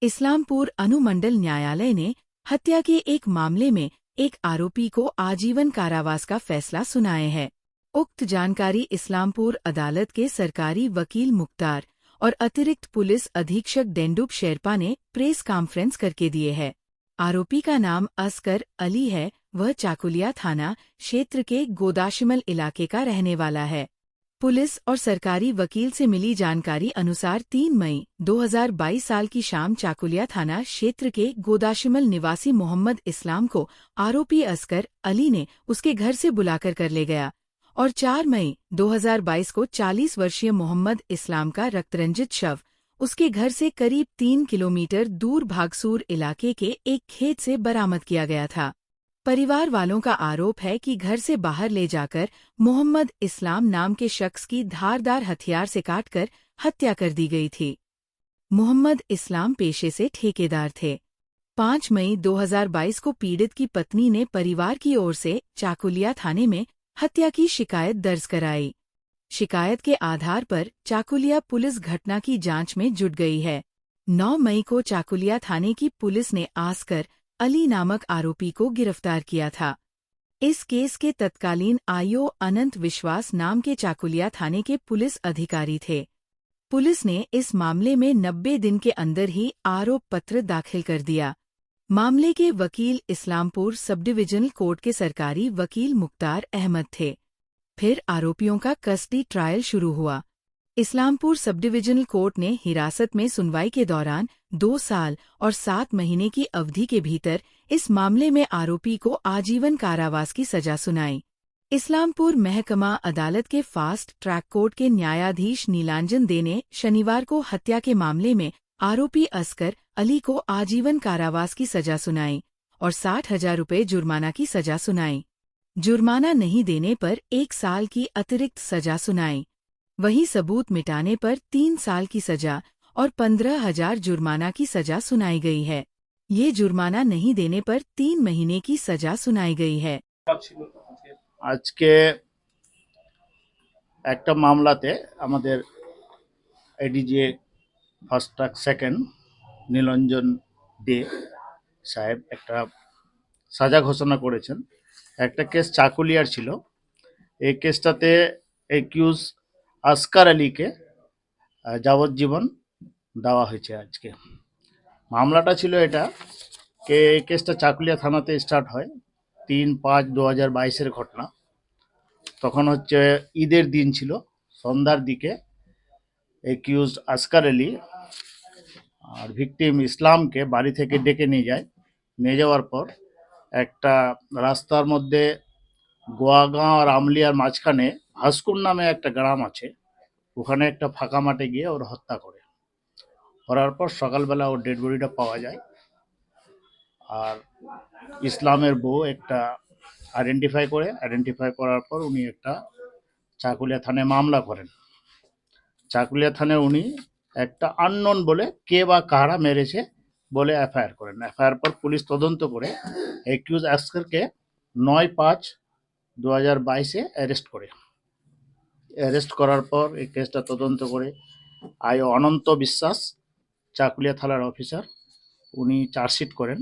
इस्लामपुर अनुमंडल न्यायालय ने हत्या के एक मामले में एक आरोपी को आजीवन कारावास का फैसला सुनाए है। उक्त जानकारी इस्लामपुर अदालत के सरकारी वकील मुख्तार और अतिरिक्त पुलिस अधीक्षक डेंडुप शेरपा ने प्रेस कॉन्फ्रेंस करके दिए है। आरोपी का नाम असकर अली है। वह चाकुलिया थाना क्षेत्र के गोदाशिमल इलाके का रहने वाला है। पुलिस और सरकारी वकील से मिली जानकारी अनुसार 3 मई 2022 साल की शाम चाकुलिया थाना क्षेत्र के गोदाशिमल निवासी मोहम्मद इस्लाम को आरोपी असकर अली ने उसके घर से बुलाकर कर ले गया और 4 मई 2022 को 40 वर्षीय मोहम्मद इस्लाम का रक्तरंजित शव उसके घर से करीब 3 किलोमीटर दूर भागसूर इलाके के एक खेत से बरामद किया गया था। परिवार वालों का आरोप है कि घर से बाहर ले जाकर मोहम्मद इस्लाम नाम के शख्स की धारदार हथियार से काटकर हत्या कर दी गई थी। मोहम्मद इस्लाम पेशे से ठेकेदार थे। 5 मई 2022 को पीड़ित की पत्नी ने परिवार की ओर से चाकुलिया थाने में हत्या की शिकायत दर्ज कराई। शिकायत के आधार पर चाकुलिया पुलिस घटना की जांच में जुट गई है। 9 मई को चाकुलिया थाने की पुलिस ने आस्कर अली नामक आरोपी को गिरफ्तार किया था। इस केस के तत्कालीन आईओ अनंत विश्वास नाम के चाकुलिया थाने के पुलिस अधिकारी थे। पुलिस ने इस मामले में 90 दिन के अंदर ही आरोप पत्र दाखिल कर दिया। मामले के वकील इस्लामपुर सब डिविजनल कोर्ट के सरकारी वकील मुख्तार अहमद थे। फिर आरोपियों का कस्टडी ट्रायल शुरू हुआ। इस्लामपुर सब डिविजनल कोर्ट ने हिरासत में सुनवाई के दौरान 2 साल और 7 महीने की अवधि के भीतर इस मामले में आरोपी को आजीवन कारावास की सजा सुनाई। इस्लामपुर महकमा अदालत के फास्ट ट्रैक कोर्ट के न्यायाधीश नीलांजन दे ने शनिवार को हत्या के मामले में आरोपी असकर अली को आजीवन कारावास की सजा सुनाई और 60,000 रुपये जुर्माना की सजा सुनाई। जुर्माना नहीं देने पर 1 साल की अतिरिक्त सजा सुनाई। वहीं सबूत मिटाने पर 3 साल की सजा और 15,000 जुर्माना की सजा सुनाई गई है। ये जुर्माना नहीं देने पर 3 महीने की सजा सुनाई गई है। আজকে একটা মামলাতে আমাদের ADJ first track second Nilanjan দে সাহেব একটা সাজা ঘোষণা করেছেন। একটা কেস চাকুলিয়ার ছিল। এই কেসটাতে একিউজ আসকার আলীকে যাবজ্জীবন দেওয়া হয়েছে। আজকে মামলাটা ছিল এটা কে এই কেসটা চাকুলিয়া থানাতে স্টার্ট হয় 3/5/2022 ঘটনা। তখন হচ্ছে ঈদের দিন ছিল। সন্ধ্যার দিকে একিউজ আসকার আলী আর ভিকটিম ইসলামকে বাড়ি থেকে ডেকে নিয়ে যায়। নিয়ে যাওয়ার পর একটা রাস্তার মধ্যে গোয়াগাঁও আর আমলিয়ার মাঝখানে ভাস্কুর নামে একটা গ্রাম আছে, ওখানে একটা ফাঁকা মাঠে গিয়ে ওর হত্যা করে। করার পর সকালবেলা ওর ডেড বডিটা পাওয়া যায়। আর ইসলামের বউ একটা আইডেন্টিফাই করার পর উনি একটা চাকুলিয়া থানায় মামলা করেন। চাকুলিয়া থানায় উনি একটা আননোন বলে কে বা কারা মেরেছে বলে এফআইআর করেন। এফআইআর পর পুলিশ তদন্ত করে একিউজ আসকারকে 9/5/2022 অ্যারেস্ট করে। অ্যারেস্ট করার পর এই কেসটা তদন্ত করে আইও অনন্ত বিশ্বাস চাকুলিয়া থানার অফিসার উনি চার্জশিট করেন।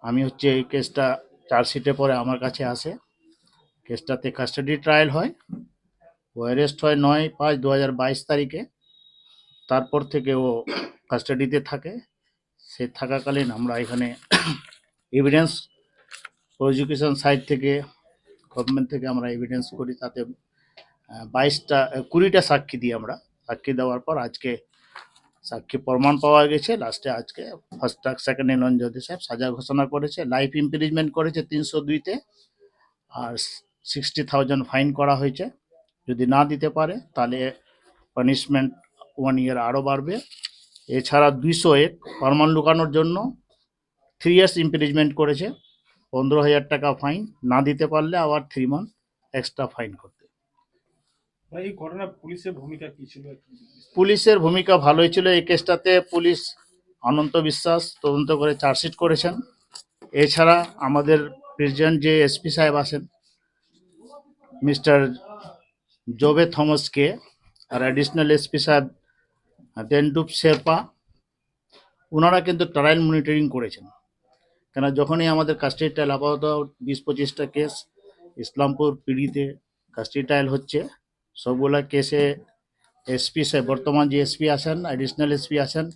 আমি হচ্ছে এই কেসটা চার্জশিটে পরে আমার কাছে আসে। কেসটাতে কাস্টাডি ট্রায়াল হয়। ও অ্যারেস্ট হয় 9/5/2022 তারিখে। তারপর থেকে ও কাস্টাডিতে থাকে। সে থাকাকালীন আমরা এখানে এভিডেন্স প্রসিকিউশন সাইড থেকে গভর্নমেন্ট থেকে আমরা এভিডেন্স করি। তাতে 20টা সাক্ষী দিই আমরা। সাক্ষী দেওয়ার পর আজকে সাক্ষী প্রমাণ পাওয়া গেছে। লাস্টে আজকে ফার্স্ট ট্র্যাক সেকেন্ড নীলঞ্জন সাহেব সাজা ঘোষণা করেছে। লাইফ ইমপ্রিজমেন্ট করেছে 302-তে আর 60,000 ফাইন করা হয়েছে। যদি না দিতে পারে তাহলে পানিশমেন্ট 1 ইয়ার আরও বাড়বে। এছাড়া 201 প্রমাণ লুকানোর জন্য 3 ইয়ার্স ইমপ্রিজমেন্ট করেছে। 15,000 টাকা ফাইন, না দিতে পারলে আবার 3 মান্থ এক্সট্রা ফাইন করতে। এই ঘটনা পুলিশের ভূমিকা কি ছিল? পুলিশের ভূমিকা ভালোই ছিল। এই কেসটাতে পুলিশ অনন্ত বিশ্বাস তদন্ত করে চার্জশিট করেছেন। এছাড়া আমাদের প্রেসিডেন্ট যে এসপি সাহেব আছেন মিস্টার জোবে থমাসকে আর অ্যাডিশনাল এসপি সাহেব ডেন্ডুপ শেরপা ওনারা কিন্তু ট্রায়াল মনিটরিং করেছেন। কেন যখনই আমাদের কাস্টডি ট্রায়াল আপাতত 20-25টা কেস ইসলামপুর পিড়িতে কাস্টডি ট্রায়াল হচ্ছে, সবগুলা কেসে এসপি সাহেব বর্তমান যে এসপি আছেন, অ্যাডিশনাল এসপি আছেন,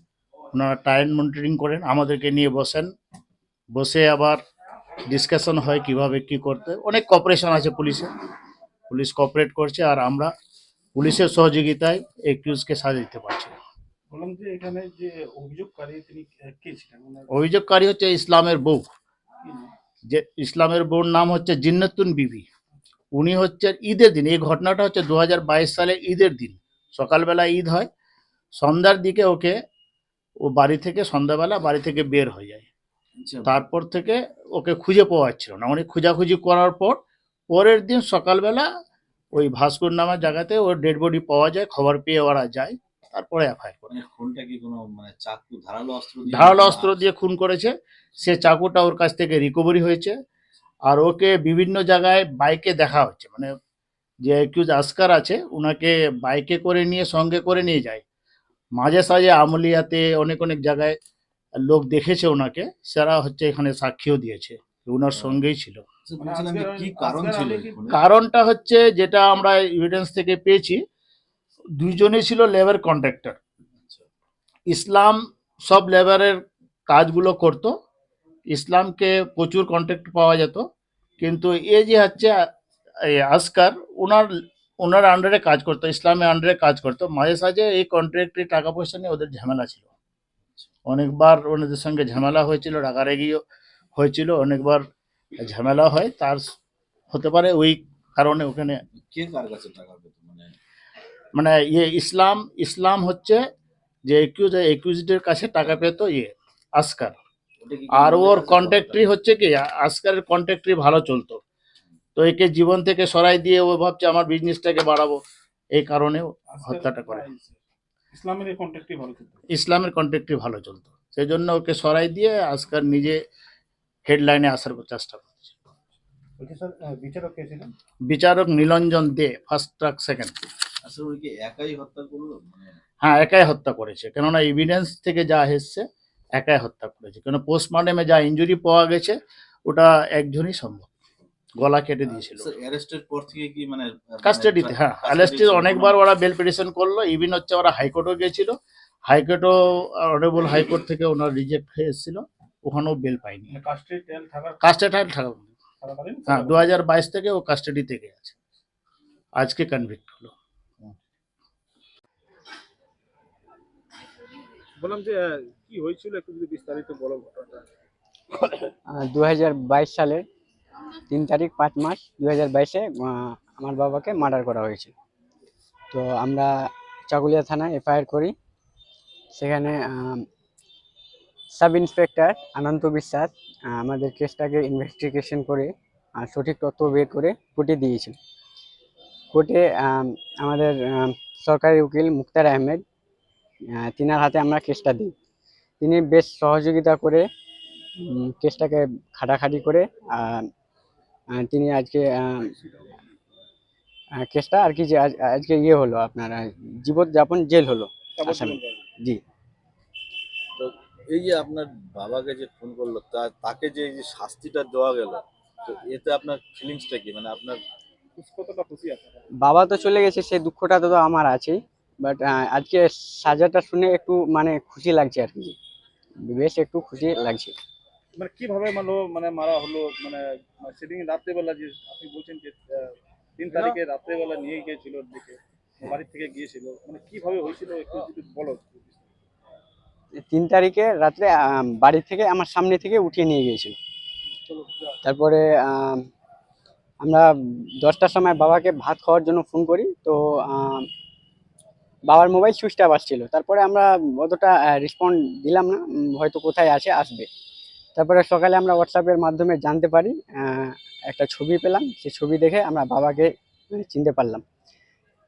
ওনারা ট্রায়াল মনিটরিং করেন, আমাদেরকে নিয়ে বসেন, বসে আবার ডিসকাশন হয় কিভাবে কি করতে। অনেক কপারেশন আছে পুলিশে, পুলিশ কোঅপারেট করছে, আর আমরা পুলিশের সহযোগিতায় একিউজকে সাজা দিতে পারছি। বললাম যে এখানে যে অভিযোগকারী তিনি কে ছিলেন? অভিযোগকারী হচ্ছে ইসলামের বউ, কি নাম? যে ইসলামের বউর নাম হচ্ছে জিন্নাতুন বিবি। উনি হচ্ছে ঈদের দিন, এই ঘটনাটা হচ্ছে 2022 সালে ঈদের দিন সকালবেলা ঈদ হয়, সন্ধ্যার দিকে ও বাড়ি থেকে সন্ধ্যাবেলা বাড়ি থেকে বের হয়ে যায়। তারপর থেকে ওকে খুঁজে পাওয়া যাচ্ছিল না, অনেক খোঁজাখুঁজি করার পর পরের দিন সকালবেলা ওই ভাস্কর নামের জায়গাতে ওর ডেড বডি পাওয়া যায়, খবর পেয়ে ওরা যায়, তারপরে এফআইআর করে। খুনটা কি কোনো চাকু ধারালো অস্ত্র দিয়ে ধারালো অস্ত্র দিয়ে খুন করেছে, সে চাকুটা ওর কাছ থেকে রিকভারি হয়েছে। আর ওকে বিভিন্ন জায়গায় বাইকে দেখা হচ্ছে, মানে যে অ্যাকিউজ আসকার আছে ওনাকে বাইকে করে নিয়ে সঙ্গে করে নিয়ে যায়, মাঝে সাঝে আমলিয়াতে অনেক অনেক জায়গায় লোক দেখেছে ওনাকে, সেরা হচ্ছে এখানে সাক্ষীও দিয়েছে ওনার সঙ্গেই ছিল। বলছিলাম যে কি কারণ ছিল এই খুনের? কারণটা হচ্ছে যেটা আমরা এভিডেন্স থেকে পেয়েছি, দুইজনেই ছিল লেবার কন্ট্রাক্টর। ইসলাম সব লেবারের কাজগুলো করতো, ইসলামকে প্রচুর কন্ট্রাক্ট পাওয়া যেত, কিন্তু এ যে হচ্ছে এই আসকার ওনার আন্ডারে কাজ করতো, ইসলামের আন্ডারে কাজ করতো, মাঝে সাঝে এই কন্ট্রাক্টে টাকা পয়সা নিয়ে ওদের ঝামেলা ছিল, অনেকবার ওনাদের সঙ্গে ঝামেলা হয়েছিল, রাগারাগিও হয়েছিল, অনেকবার ঝামেলা হয়, তার হতে পারে ওই কারণে ওখানে কে কার কাছে টাকা পেত? মানে ইসলাম হচ্ছে যে একিউজডের কাছে টাকা পেত আসকার, ওটা কি আর কোনো ওর কাছে কন্ট্রাক্টরি হচ্ছে কি আসকারের কন্ট্রাক্টরি ভালো চলতো, তো একে জীবন থেকে সরাই দিয়ে ও ভাবছে আমার বিজনেসটাকে বাড়াবো, এই কারণে হত্যাটা করে। ইসলামের এই কন্ট্যাক্টই ভালো ছিল। ইসলামের কন্ট্রাক্টরি ভালো চলতো, সেই জন্য ওকে সরাই দিয়ে আসকার নিজে হেডলাইনে আসার চেষ্টা করছে। বলছি স্যার, বিচারক কে ছিলেন? বিচারক নীলঞ্জন দে, ফার্স্ট ট্রাক সেকেন্ড। আসলে উনি কি একাই হত্যা করলো? হ্যাঁ, একাই হত্যা করেছে, কেননা এভিডেন্স থেকে যা এসছে একাই হত্যা করেছে, কেন পোস্টমর্টমে যা ইনজুরি পাওয়া গেছে ওটা একজনই সম্ভব, গলা কেটে দিয়েছিল। অ্যারেস্টের পর থেকে কি কাস্টাডিতে, হ্যাঁ, অ্যারেস্টের অনেকবার ওরা বেল পিটিশন করলো, ইভিন হচ্ছে ওরা হাইকোর্টও গিয়েছিল, হাইকোর্টও অনারেবল হাইকোর্ট থেকে ওনার রিজেক্ট হয়ে এসেছিল, ওখানেও বেল পাইনি। কাস্টডি ট্রায়াল কাস্টাডি থাকাকালীন হ্যাঁ 2022 থেকে ও কাস্টাডি থেকে আছে, আজকে কনভিক্ট হলো। বললাম যে কি হয়েছিল একটু যদি বিস্তারিত বলো ঘটনাটা। 2022 সালের 3 তারিখ 5 মাস 2022-এ আমার বাবাকে মার্ডার করা হয়েছে। তো আমরা চাকুলিয়া থানায় এফআইআর করি। সেখানে সাব ইন্সপেক্টর অনন্ত বিশ্বাস আমাদের কেসটাকে ইনভেস্টিগেশন করে সঠিক তথ্য বের করে কোর্টে দিয়েছিল। কোর্টে আমাদের সরকারি উকিল মুক্তার আহমেদ, তিনার হাতে আমরা কেসটা দিই। তিনি বেশ সহযোগিতা করে কেসটাকে খাটাখাটি করে তিনি আজকে কেসটা আর কি যে আজকে ইয়ে হলো, আপনার জীবনযাপন জেল হলো আসামি। জি। তো এই যে আপনার বাবাকে যে খুন করলো তাকে যে এই যে শাস্তিটা দেওয়া গেল, তো এতে আপনার ফিলিংসটা কি? আপনার কতটা খুশি আছে? বাবা তো চলে গেছে, সেই দুঃখটা তো আমার আছেই, বাট আজকে সাজাটা শুনে একটু খুশি লাগছে আর কি, বেশ একটু খুশি লাগছে। কিভাবে মারা হলো, সেদিন রাত্রেবেলা যে আপনি বলছেন যে 3 তারিখে রাত্রেবেলা নিয়ে গিয়েছিল দিকে বাড়ি থেকে গিয়েছিল, কিভাবে হয়েছিল একটু যদি বলো। 3 তারিখে রাত্রে বাড়ি থেকে আমার সামনে থেকে উঠিয়ে নিয়ে গিয়েছিল। তারপরে আমরা 10টার সময় বাবাকে ভাত খাওয়ার জন্য ফোন করি, তো বাবার মোবাইল সুইচ অফ আসছিল। তারপরে আমরা অতটা রেসপন্ড দিলাম না, হয়তো কোথায় আছে আসবে। তারপরে সকালে আমরা হোয়াটসঅ্যাপের মাধ্যমে জানতে পারি, একটা ছবি পেলাম, সেই ছবি দেখে আমরা বাবাকে চিনতে পারলাম।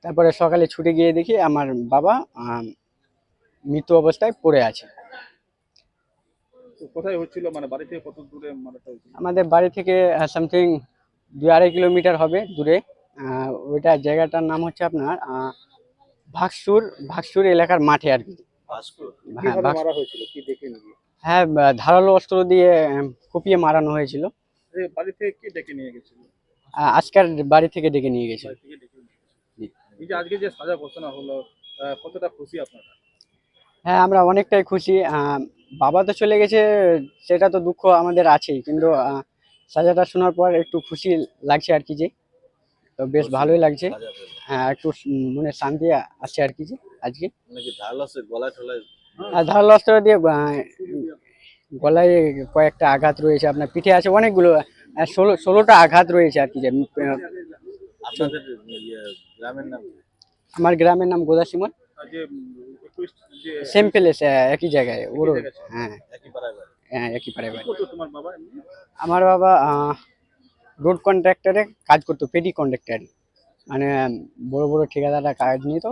তারপরে সকালে ছুটে গিয়ে দেখি আমার বাবা মৃত অবস্থায় পড়ে আছে। কোথায় হচ্ছিল, বাড়ি থেকে কত দূরে মারাটা হয়েছিল? আমাদের বাড়ি থেকে সামথিং 2-2.5 কিলোমিটার হবে দূরে। ওইটা জায়গাটার নাম হচ্ছে আপনার ভাগসুর এলাকার মাঠে আর কি। ভাস্কর হ্যাঁ কিভাবে বাক্স- মারা হয়েছিল কি দেখে নিয়ে হ্যাঁ ধারালো অস্ত্র দিয়ে কুপিয়ে মারানো হয়েছিল। বাড়ি থেকে কি ডেকে নিয়ে গেছিল? আজকের বাড়ি থেকে ডেকে নিয়ে গেছিল। বাড়ি থেকে ডেকে নিয়ে গেছিল। জি। এই যে আজকে যে সাজা ঘোষণা হলো, কতটা খুশি আপনারা? হ্যাঁ আমরা অনেকটাই খুশি। বাবা তো চলে গেছে, সেটা তো দুঃখ আমাদের আছেই, কিন্তু সাজাটা শোনার পর একটু খুশি লাগছে আর কি, যে তো বেশ ভালোই লাগছে। সাজা পেল হ্যাঁ একটু মনে শান্তি আছে আর কি, যে আজকে মানে কি ধারালো আছে গলায় টলায়? ধারালো অস্ত্র দিয়ে গলায় কয়েকটা আঘাত রয়েছে, আপনার পিঠে আছে অনেকগুলো, 16টা আঘাত রয়েছে আর কি, যে আপনাদের ইয়ে গ্রামের নাম কি? আমার গ্রামের নাম গোদাসিমন। আর যে 21 যে সেম প্লেস, একই জায়গায় ওর। জায়গায় ছিল। হ্যাঁ একই পাড়ায় বাড়ি? হ্যাঁ একই পাড়ায় কি বাড়ি। করতো তোমার বাবা এমনি? আমার বাবা রোড কন্ট্রাক্টরে কাজ করতো, পেটি কন্ট্রাক্টর, মানে বড় বড় ঠিকাদাররা কাজ নিত,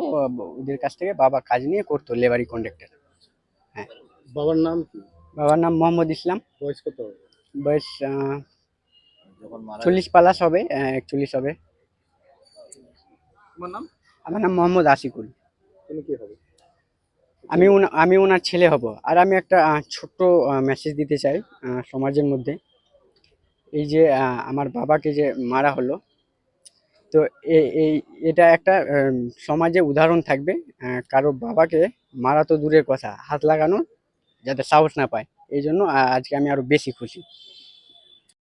ওদের কাছ থেকে বাবা কাজ নিয়ে করতো, লেবারি কন্ট্রাক্টর। হ্যাঁ। বাবার নাম কি? বাবার নাম মোহাম্মদ ইসলাম। বয়স কত হবে? বয়স যখন মারা 40+ হবে, 41 হবে। তোমার নাম? আমার নাম মোহাম্মদ আশিকুল। তুমি কি হবে? আমি ওনার ছেলে হব। আর আমি একটা ছোট্ট মেসেজ দিতে চাই সমাজের মধ্যে। এই যে আমার বাবাকে যে মারা হলো, তো এই এটা একটা সমাজে উদাহরণ থাকবে, কারো বাবাকে মারা তো দূরের কথা, হাত লাগানো যাতে সাহস না পায়। এই জন্য আজকে আমি আরো বেশি খুশি।